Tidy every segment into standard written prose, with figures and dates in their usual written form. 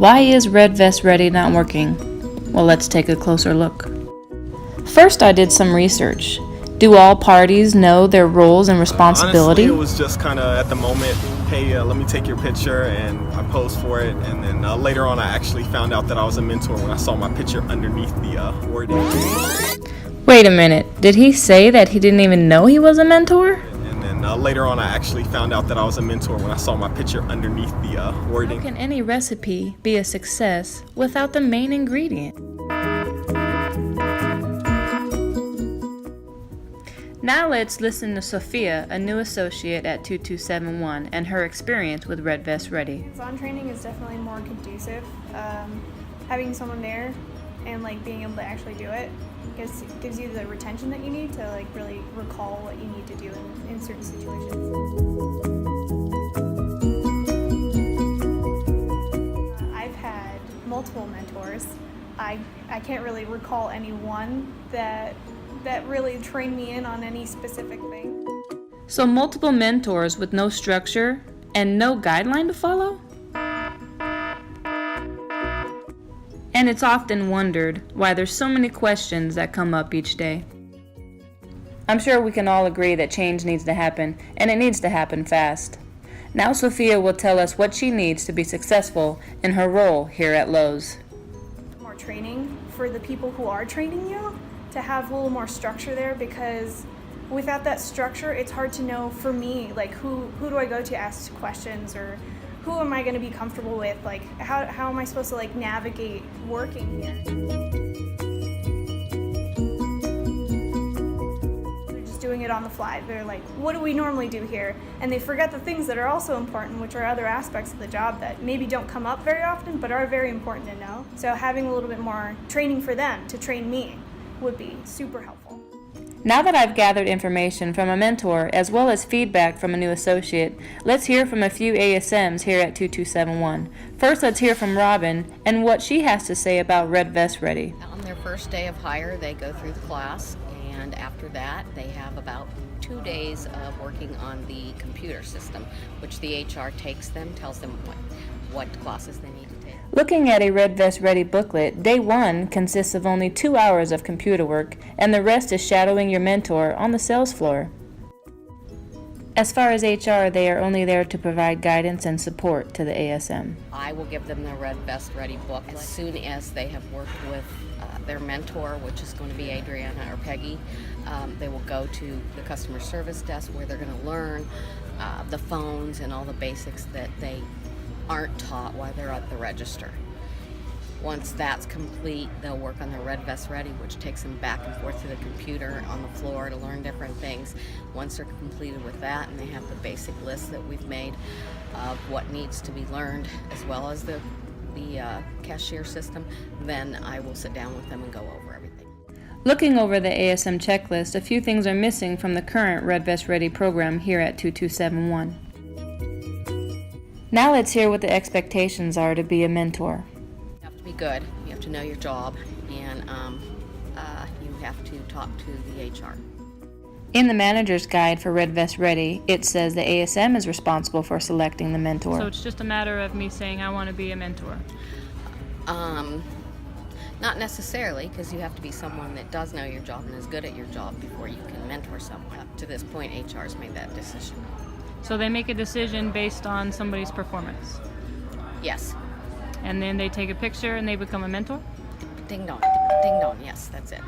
Why is Red Vest Ready not working? Well, let's take a closer look. First, I did some research. Do all parties know their roles and responsibility? Honestly, it was just kind of at the moment, hey, let me take your picture, and I posed for it. And then later on, I actually found out that I was a mentor when I saw my picture underneath the wording. Wait a minute, did he say that he didn't even know he was a mentor? And then later on, I actually found out that I was a mentor when I saw my picture underneath the wording. How can any recipe be a success without the main ingredient? Now let's listen to Sophia, a new associate at 2271, and her experience with Red Vest Ready. Hands-on training is definitely more conducive. Having someone there and being able to actually do it gives you the retention that you need to really recall what you need to do in certain situations. I've had multiple mentors. I can't really recall any one that really trained me in on any specific thing. So multiple mentors with no structure and no guideline to follow? And it's often wondered why there's so many questions that come up each day. I'm sure we can all agree that change needs to happen, and it needs to happen fast. Now Sophia will tell us what she needs to be successful in her role here at Lowe's. More training for the people who are training you, to have a little more structure there, because without that structure, it's hard to know for me, who do I go to ask questions, or who am I going to be comfortable with? How am I supposed to navigate working here? They're just doing it on the fly. They're like, what do we normally do here? And they forget the things that are also important, which are other aspects of the job that maybe don't come up very often, but are very important to know. So having a little bit more training for them to train me would be super helpful. Now that I've gathered information from a mentor as well as feedback from a new associate, let's hear from a few ASMs here at 2271. First, let's hear from Robin and what she has to say about Red Vest Ready. On their first day of hire, they go through the class, and after that, they have about 2 days of working on the computer system, which the HR takes them, tells them what classes they need to take. Looking at a Red Vest Ready booklet, day 1 consists of only 2 hours of computer work, and the rest is shadowing your mentor on the sales floor. As far as HR, they are only there to provide guidance and support to the ASM. I will give them the Red Vest Ready book as soon as they have worked with their mentor, which is going to be Adriana or Peggy. They will go to the customer service desk where they're going to learn the phones and all the basics that they aren't taught while they're at the register. Once that's complete, they'll work on their Red Vest Ready, which takes them back and forth to the computer on the floor to learn different things. Once they're completed with that and they have the basic list that we've made of what needs to be learned, as well as the cashier system, then I will sit down with them and go over everything. Looking over the ASM checklist, a few things are missing from the current Red Vest Ready program here at 2271. Now let's hear what the expectations are to be a mentor. You have to be good, you have to know your job, and you have to talk to the HR. In the manager's guide for Red Vest Ready, it says the ASM is responsible for selecting the mentor. So it's just a matter of me saying I want to be a mentor. Not necessarily, because you have to be someone that does know your job and is good at your job before you can mentor someone. Up to this point, HR has made that decision. So they make a decision based on somebody's performance. Yes. And then they take a picture and they become a mentor? Ding dong. Ding dong. Yes, that's it.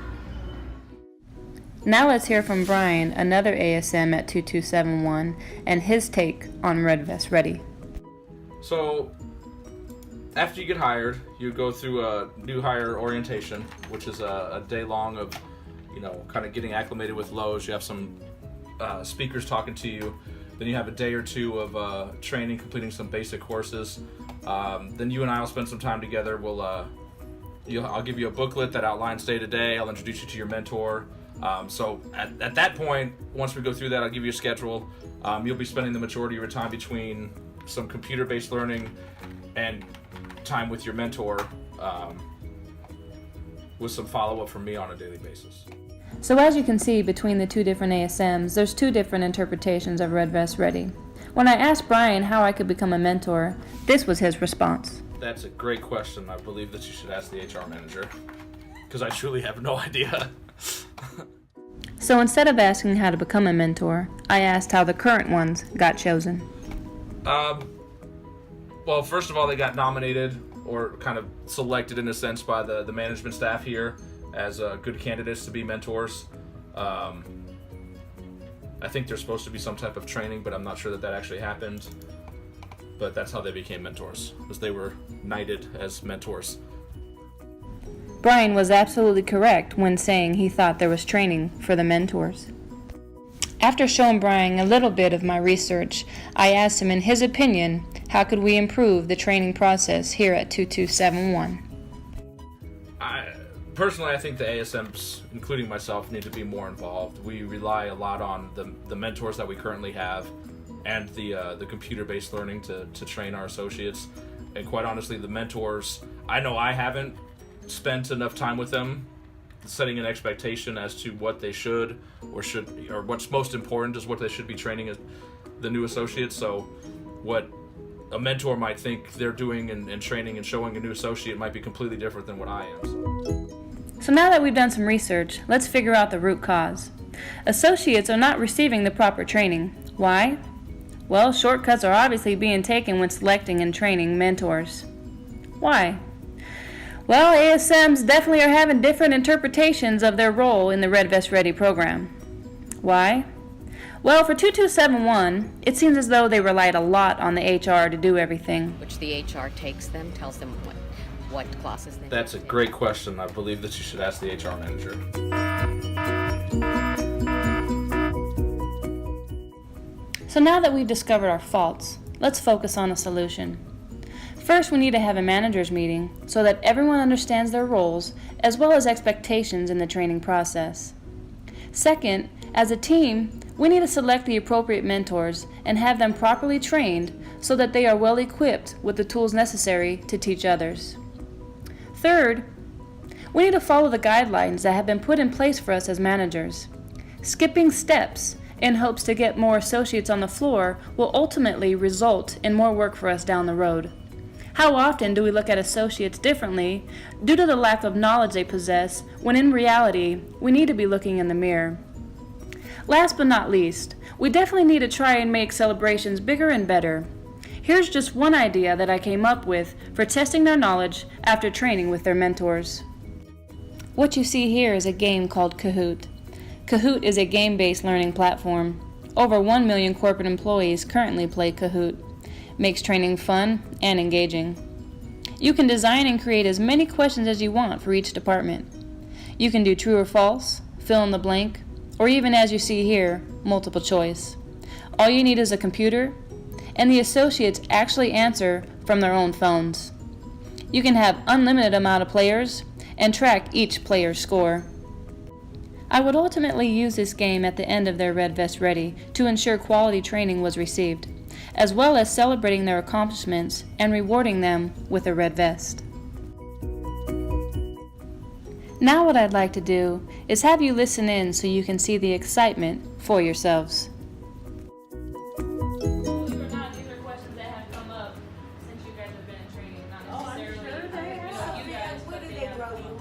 Now let's hear from Brian, another ASM at 2271, and his take on Red Vest Ready. So, after you get hired, you go through a new hire orientation, which is a day long of, kind of getting acclimated with Lowe's. You have some speakers talking to you. Then you have a day or two of training, completing some basic courses. Then you and I will spend some time together. I'll give you a booklet that outlines day to day. I'll introduce you to your mentor. So at that point, once we go through that, I'll give you a schedule. You'll be spending the majority of your time between some computer-based learning and time with your mentor, with some follow-up from me on a daily basis. So as you can see, between the two different ASMs, there's two different interpretations of Red Vest Ready. When I asked Brian how I could become a mentor, this was his response. That's a great question. I believe that you should ask the HR manager, because I truly have no idea. So instead of asking how to become a mentor, I asked how the current ones got chosen. Well, first of all, they got nominated, or kind of selected in a sense, by the management staff here as good candidates to be mentors. I think there's supposed to be some type of training, but I'm not sure that actually happened. But that's how they became mentors, was they were knighted as mentors. Brian was absolutely correct when saying he thought there was training for the mentors. After showing Brian a little bit of my research, I asked him in his opinion, how could we improve the training process here at 2271? Personally, I think the ASMs, including myself, need to be more involved. We rely a lot on the mentors that we currently have and the computer-based learning to train our associates. And quite honestly, the mentors, I know I haven't spent enough time with them setting an expectation as to what they should or what's most important is what they should be training as the new associates. So what a mentor might think they're doing and training and showing a new associate might be completely different than what I am. So now that we've done some research, let's figure out the root cause. Associates are not receiving the proper training. Why? Well, shortcuts are obviously being taken when selecting and training mentors. Why? Well, ASMs definitely are having different interpretations of their role in the Red Vest Ready program. Why? Well, for 2271, it seems as though they relied a lot on the HR to do everything. Which the HR takes them, tells them what classes they That's a need to great question. I believe that you should ask the HR manager. So now that we've discovered our faults, let's focus on a solution. First, we need to have a manager's meeting so that everyone understands their roles as well as expectations in the training process. Second, as a team, we need to select the appropriate mentors and have them properly trained so that they are well equipped with the tools necessary to teach others. Third, we need to follow the guidelines that have been put in place for us as managers. Skipping steps in hopes to get more associates on the floor will ultimately result in more work for us down the road. How often do we look at associates differently due to the lack of knowledge they possess, when in reality, we need to be looking in the mirror? Last but not least, we definitely need to try and make celebrations bigger and better. Here's just one idea that I came up with for testing their knowledge after training with their mentors. What you see here is a game called Kahoot. Kahoot is a game-based learning platform. Over 1 million corporate employees currently play Kahoot. Makes training fun and engaging. You can design and create as many questions as you want for each department. You can do true or false, fill in the blank, or even, as you see here, multiple choice. All you need is a computer, and the associates actually answer from their own phones. You can have unlimited amount of players and track each player's score. I would ultimately use this game at the end of their Red Vest Ready to ensure quality training was received, as well as celebrating their accomplishments and rewarding them with a red vest. Now what I'd like to do is have you listen in so you can see the excitement for yourselves. Believe it or not, these are questions that have come up since you guys have been in training, not necessarily you guys, Where but did they they have grow come you?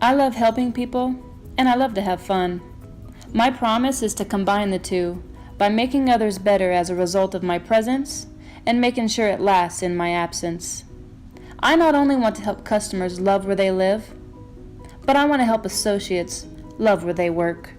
I love helping people, and I love to have fun. My promise is to combine the two by making others better as a result of my presence and making sure it lasts in my absence. I not only want to help customers love where they live, but I want to help associates love where they work.